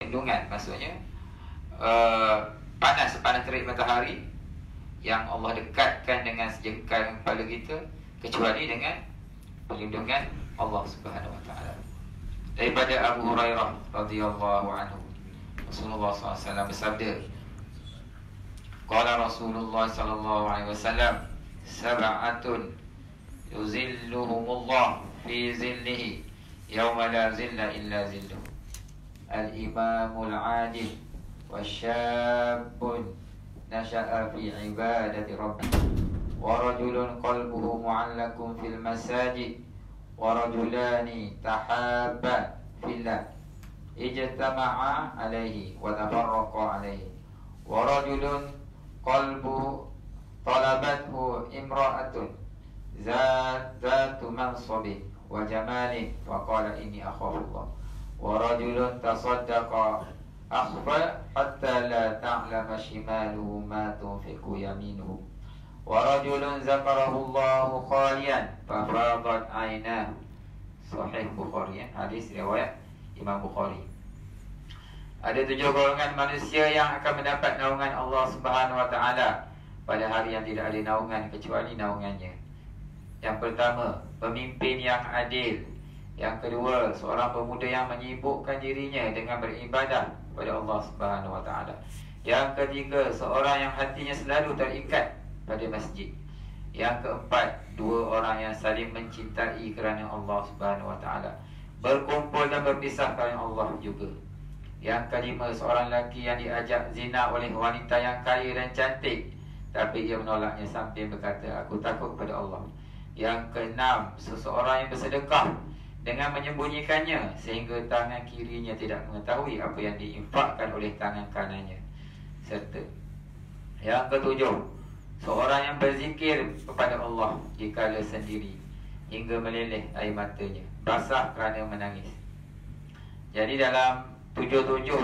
perlindungan. Maksudnya panas terik matahari yang Allah dekatkan dengan sejengkal kepala kita, kecuali dengan perlindungan Allah Subhanahu wa taala. Daripada Abu Hurairah radhiyallahu anhu, Rasulullah SAW bersabda, qala Rasulullah sallallahu alaihi wasallam, sab'atun yuzilluhumullah fi zillihi yawma la zilla illa zilluh, al-imamul adil wasyabun nasha'a fi ibadati rabbih wa rajulun qalbuhu mu'allakun fil masajid wa rajulani tahabba fillah ijtama'a alaihi wa tafarraqa alaihi wa rajulun qalbuhu talabathu imra'atun zatu mansabin wa jamalin wa qala inni akhafullah wa rajulun tasaddaqa akhfa hatta la ta'lama shimaluhu ma tunfiqu yaminuhu wa rajulun zakarahu Allahu khalian fafadat aynahu. Sahih Bukhari, hadis riwayat Imam Bukhari. Ada 7 golongan manusia yang akan mendapat naungan Allah Subhanahu wa taala pada hari yang tidak ada naungan kecuali naungannya. Yang pertama, pemimpin yang adil. Yang kedua, seorang pemuda yang menyibukkan dirinya dengan beribadah kepada Allah Subhanahu wa taala. Yang ketiga, seorang yang hatinya selalu terikat pada masjid. Yang keempat, 2 orang yang saling mencintai kerana Allah Subhanahu wa taala, berkumpul dan berpisah kerana Allah juga. Yang kelima, seorang lelaki yang diajak zina oleh wanita yang kaya dan cantik, tapi ia menolaknya sambil berkata, aku takut pada Allah. Yang keenam, seseorang yang bersedekah dengan menyembunyikannya sehingga tangan kirinya tidak mengetahui apa yang diinfakkan oleh tangan kanannya. Serta yang ketujuh, seorang yang berzikir kepada Allah dikala sendiri hingga meleleh air matanya, basah kerana menangis. Jadi dalam 7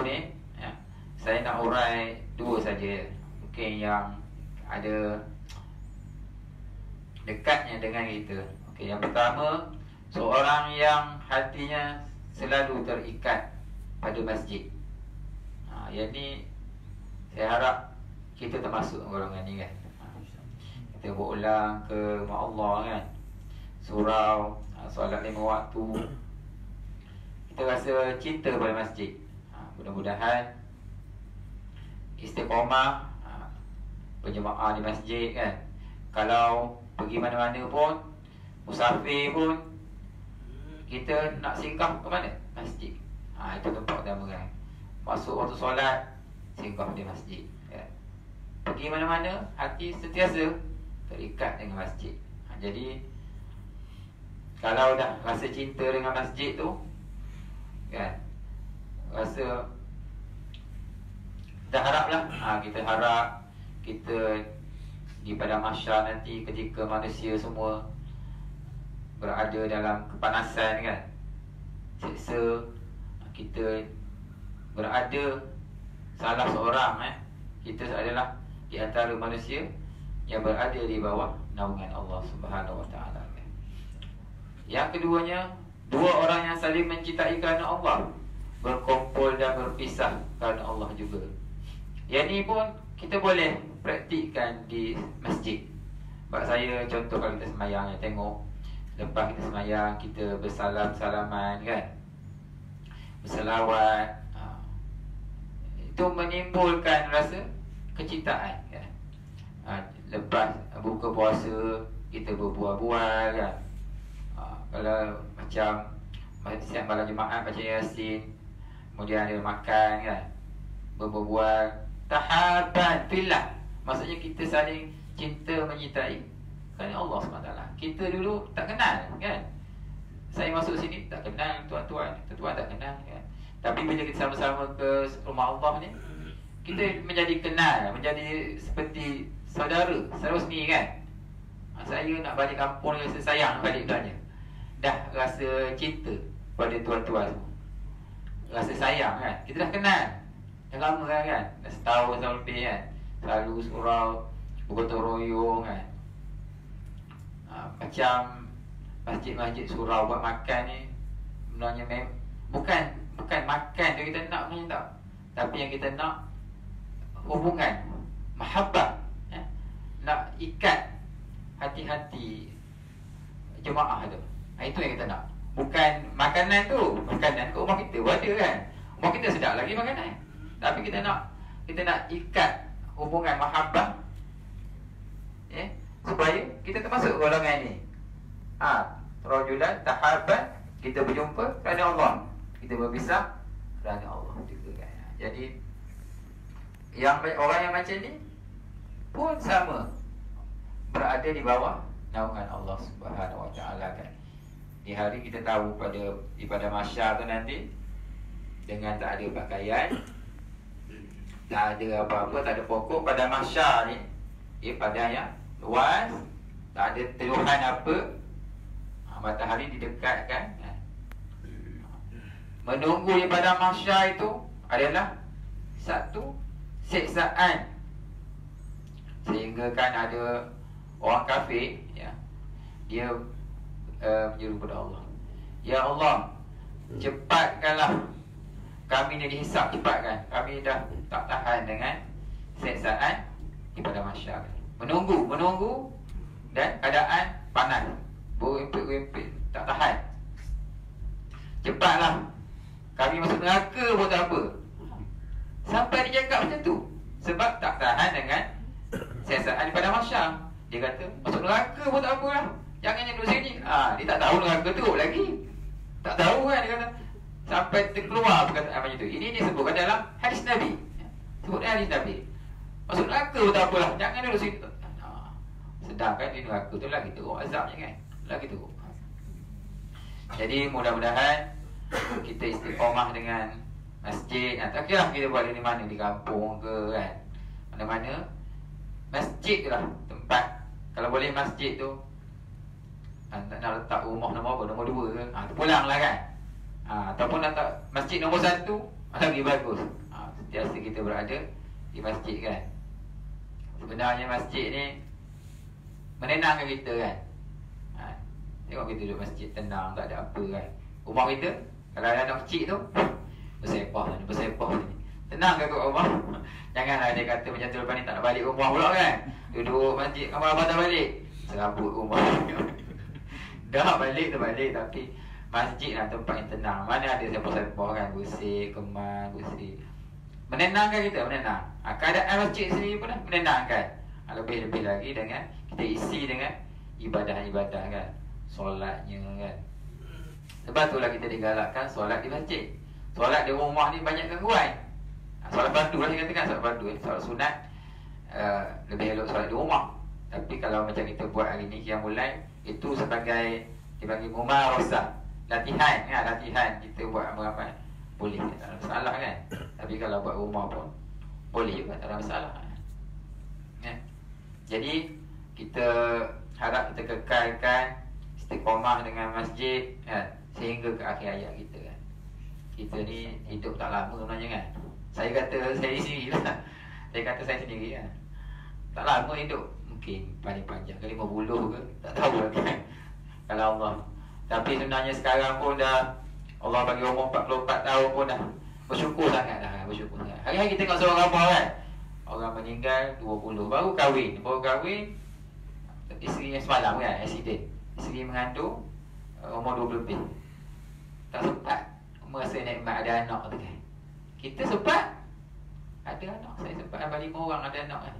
ni ya, saya nak urai 2 saja. Mungkin yang ada dekatnya dengan kita. Okey, yang pertama, seorang yang hatinya selalu terikat pada masjid. Yang ni saya harap kita termasuk golongan ni kan. Kita berulang ke rumah Allah kan, surau, solat 5 waktu. Kita rasa cinta pada masjid. Mudah-mudahan istiqamah berjemaah di masjid kan. Kalau pergi mana-mana pun, musafir pun, kita nak singgah ke mana? Masjid. Itu tempat pertama kan. Masuk waktu solat, singgah di masjid kan. Pergi mana-mana, hati sentiasa terikat dengan masjid. Jadi kalau dah rasa cinta dengan masjid tu kan, rasa dah haraplah, kita harap kita di pada mahsyar nanti ketika manusia semua berada dalam kepanasan kan, siksa, kita berada salah seorang kita adalah di antara manusia yang berada di bawah naungan Allah Subhanahu wa taala. Yang keduanya, 2 orang yang saling mencintai kerana Allah, berkumpul dan berpisah kerana Allah juga. Yang ni pun kita boleh praktikkan di masjid. Sebab saya contoh kalau kita semayang, tengok lepas kita semayang, kita bersalam-salaman kan, berselawat, itu menimbulkan rasa kecintaan kan. Lepas buka puasa, kita berbual-bual kan. Kalau macam siap malam Jumaat baca Yasin, kemudian ada makan kan, berbual, tahaban fillah, maksudnya kita saling cinta menyintai kerana Allah SWT. Kita dulu tak kenal kan. Saya masuk sini tak kenal tuan-tuan tak kenal kan. Tapi bila kita sama-sama ke rumah Allah ni, kita menjadi kenal, menjadi seperti saudara sendiri kan. Saya nak balik kampung, rasa sayang balik tanya. Dah rasa cinta pada tuan-tuan semua, rasa sayang kan. Kita dah kenal dah lama kan, dah setahun lebih kan. Selalu surau, bergotong royong kan. Macam masjid-masjid surau buat makan ni, sebenarnya bukan Bukan makan tu kita nak macam tak. Tapi yang kita nak hubungan, mahabbah, ya? Nak ikat hati-hati jemaah tu. Itu yang kita nak. Bukan makanan tu. Makanan ke rumah kita ada kan. Rumah kita sedap lagi makanan. Tapi kita nak ikat hubungan mahabbah, ya? Supaya kita termasuk golongan ni. Rajulan tahabban, kita berjumpa kerana Allah, kita berpisah kerana Allah juga kan. Jadi orang yang macam ni pun sama, berada di bawah naungan Allah Subhanahu Wa Taala kan. Di hari kita tahu pada mahsyar tu nanti, dengan tak ada pakaian, tak ada apa-apa, tak ada pokok pada mahsyar ni, padang yang luas, tak ada teluhan apa, matahari didekatkan. Menunggu di padang mahsyar itu adalah satu siksaan. Sehingga kan ada orang kafir, ya, dia menyeru kepada Allah, ya Allah, cepatkanlah kami ni dihisap, cepatkan, kami dah tak tahan dengan siksaan di padang mahsyar. Menunggu dan keadaan panas, berempit-empit, tak tahan. Cepatlah, kami masuk neraka pun tak apa. Sampai dia cakap macam tu, sebab tak tahan dengan siksaan di padang mahsyar. Dia kata, masuk neraka pun tak apa lah, jangan yang duduk sini. Dia tak tahu neraka tu lagi, tak tahu kan. Dia kata sampai terkeluar perkataan macam tu. Ini disebutkan dalam hadis Nabi. Sebutkan hadis Nabi, masuk neraka pun tak apalah, jangan duduk sini. Sedangkan di neraka tu lagi teruk azabnya kan, lagi teruk. Jadi mudah-mudahan kita istiqamah dengan masjid. Tak kira kita buat di mana, di kampung ke kan, mana-mana masjid lah tempat. Kalau boleh masjid tu, tak nak letak rumah nombor 2 ke, terpulang lah kan. Ataupun nak letak masjid nombor 1, lagi bagus. Sentiasa kita berada di masjid kan. Sebenarnya masjid ni menenangkan kita kan. Tengok kita duduk masjid tenang, tak ada apa kan. Rumah kita, kalau ada anak kecil tu, bersepah ni, tenang kan kat rumah. Janganlah dia kata macam tu, lepas ni tak nak balik rumah pula kan. Duduk masjid, kamar abang tak balik, serabut rumah. Dah balik tu balik, tapi masjid lah tempat yang tenang. Mana ada sepah-sepah kan, bersih, kemas, bersih. Menenangkan kita, menenang. Keadaan masjid sendiri pun menenangkan. Lebih-lebih lagi dengan kita isi dengan ibadah-ibadah kan, solatnya kan. Sebab itulah kita digalakkan solat di masjid. Solat di rumah ni banyak gangguan. Solat fardu lah saya katakan, solat fardu. Solat sunat lebih elok solat di rumah. Tapi kalau macam kita buat hari ni, yang mulai itu sebagai dipanggil mumarasah, latihan kan, latihan kita buat amal-amal, boleh, tak ada masalah kan. Tapi kalau buat rumah pun boleh juga, tak ada masalah kan? Jadi kita harap kita kekalkan istiqamah dengan masjid kan, sehingga ke akhir hayat kita kan. Kita ni hidup tak lama sebenarnya kan. Saya kata saya sendiri lah, saya kata saya sendiri kan, tak lama hidup, mungkin paling panjang ke 50 ke, tak tahu lagi kan, kalau Allah. Tapi sebenarnya sekarang pun dah Allah bagi umur 44 tahun pun dah bersyukur sangat dah, bersyukur sangat. Hari-hari kita tengok seorang apa kan, orang meninggal 20, baru kahwin, isteri semalam kan, accident, isteri mengandung umur 20 lebih. Tak sempat merasa nikmat ada anak tu kan. Kita sempat ada anak, saya sempat ada 5 orang ada anak kan.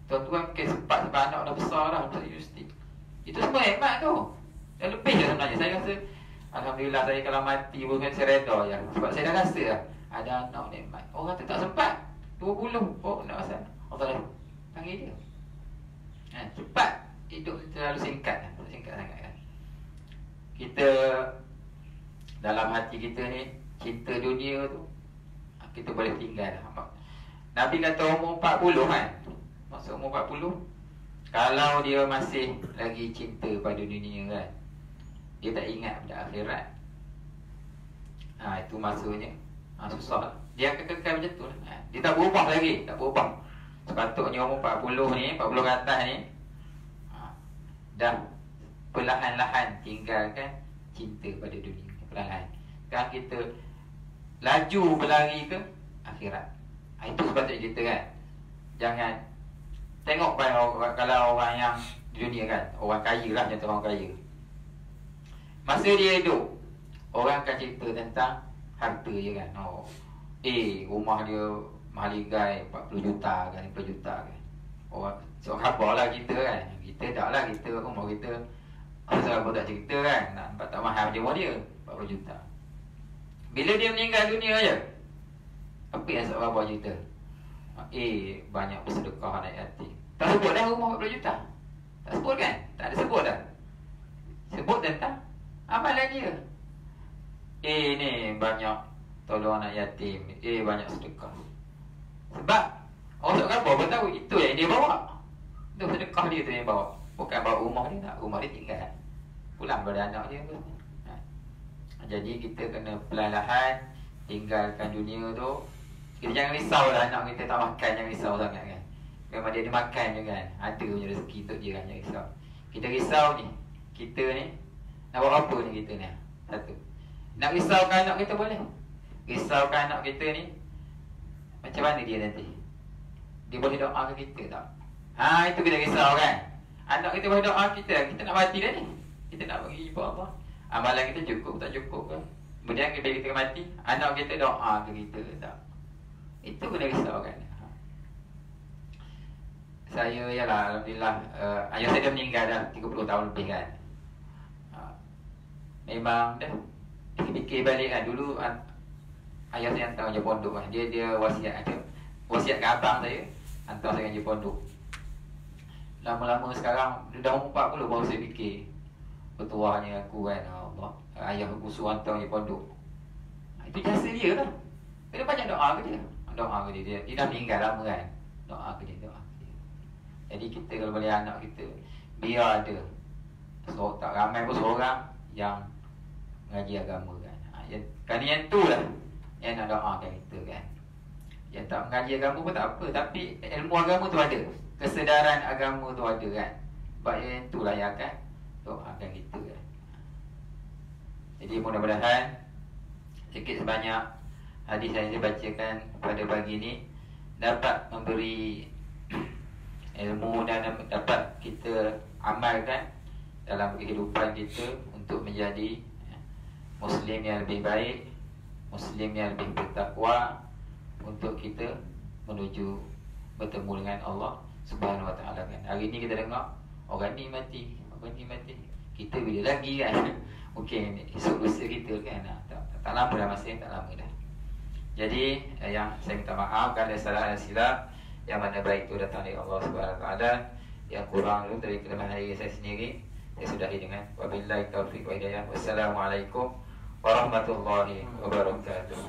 Tuan-tuan mungkin sempat sebab anak dah besar dah, masuk universiti. Itu semua nikmat tu, dah lebih dah sebenarnya. Saya rasa alhamdulillah, saya kalau mati pun saya reda je, sebab saya dah rasa dah ada anak nikmat. Orang tu tak sempat 20, nak asal Allah dah panggil dia. Cepat, hidup terlalu singkat sangat kan. Kita dalam hati kita ni, cinta dunia tu kita boleh tinggal dah. Nabi kata umur 40 kan, masuk umur 40, kalau dia masih lagi cinta pada dunia kan, dia tak ingat pada akhirat, itu maksudnya susah. Dia akan kekal macam tu lah. Dia tak berubah lagi, tak berubah. Sepatutnya umur 40 ni, 40 ke atas ni, dah perlahan-lahan tinggalkan cinta pada dunia. Perlahan. Kan kita laju berlari ke akhirat. Itu sepatutnya kita kan. Jangan tengok kalau orang yang di dunia kan, orang kaya lah, contoh orang kaya. Masa dia hidup, orang akan cerita tentang harta je kan. Rumah dia mahaligai 40 juta kan, 50 juta kan. Orang so khabar lah kita kan. Kita tak lah, kita rumah kita pasal apa tak cerita kan. Nampak tak mahal je rumah dia 40 juta. Bila dia meninggal dunia aja, apa yang sahabat cerita? Banyak bersedekah anak yatim. Tak sebut dah rumah 40 juta. Tak sebut kan? Tak ada sebut dah. Sebut tentang amalan dia. Ni banyak tolong anak yatim. Banyak sedekah. Sebab orang tak apa tahu itu yang dia bawa. Itu sedekah dia tu yang bawa. Bukan bawa rumah dia tak. Rumah dia tinggal. Pulang pada anak dia pun. Jadi kita kena perlahan tinggalkan dunia tu. Kita jangan risau lah anak kita tak makan. Jangan risau sangat kan. Memang dia ada makan je kan. Ada punya rezeki untuk dia kan. Jangan risau. Kita risau ni. Kita ni nak buat apa ni kita ni? Satu. Nak risaukan anak kita boleh. Risaukan anak kita ni, macam mana dia nanti? Dia boleh doa ke kita tak? Itu kita risau kan. Anak kita boleh doa kita. Kita nak mati dah ni. Kita nak bagi ibu Allah. Amalan kita cukup tak cukup kan? Kemudian bila kita mati, anak kita doa ke kita tak? Itu kena risau kan. Saya ialah alhamdulillah ayah saya dah meninggal dah 30 tahun lebih kan. Memang dah fikir balik kan. Dulu ayah saya hantar je pondok kan. Dia wasiat ada. Wasiat ke abang saya, hantar saya je pondok. Lama-lama sekarang dah umur 40 baru saya fikir bertuahnya aku kan. Allah, ayah aku suruh hantar je pondok. Itu jasa dia lah. Dia banyak doa ke dia. Doa ke dia. Dia dah meninggal lama kan. Doa ke dia. Jadi kita kalau boleh anak kita, biar ada tak ramai pun seorang yang mengaji agama kan. Kerana yang tu lah yang nak doakan kita kan. Yang tak mengaji agama pun tak apa, tapi ilmu agama tu ada, kesedaran agama tu ada kan. Sebab yang tu lah yang akan doakan kita kan. Jadi mudah-mudahan sikit sebanyak hadis yang saya bacakan pada pagi ni dapat memberi ilmu dan dapat kita amalkan dalam kehidupan kita untuk menjadi Muslim yang lebih baik, Muslim yang lebih bertakwa, untuk kita menuju bertemu dengan Allah Subhanahu Wa Taala kan. Hari ni kita dengar orang ni mati, kita bila lagi kan? Mungkin esok lusa kita kan. Tak lama dah, masih tak lama dah. Jadi yang saya minta maaf kalau ada salah dan silap. Yang mana baik itu datang dari Allah Subhanahu Wa Taala, yang kurang itu dari kelemahan diri saya sendiri. Saya sudahi dengan wabillahi taufiq wa hidayah. Wassalamualaikum warahmatullahi wabarakatuh.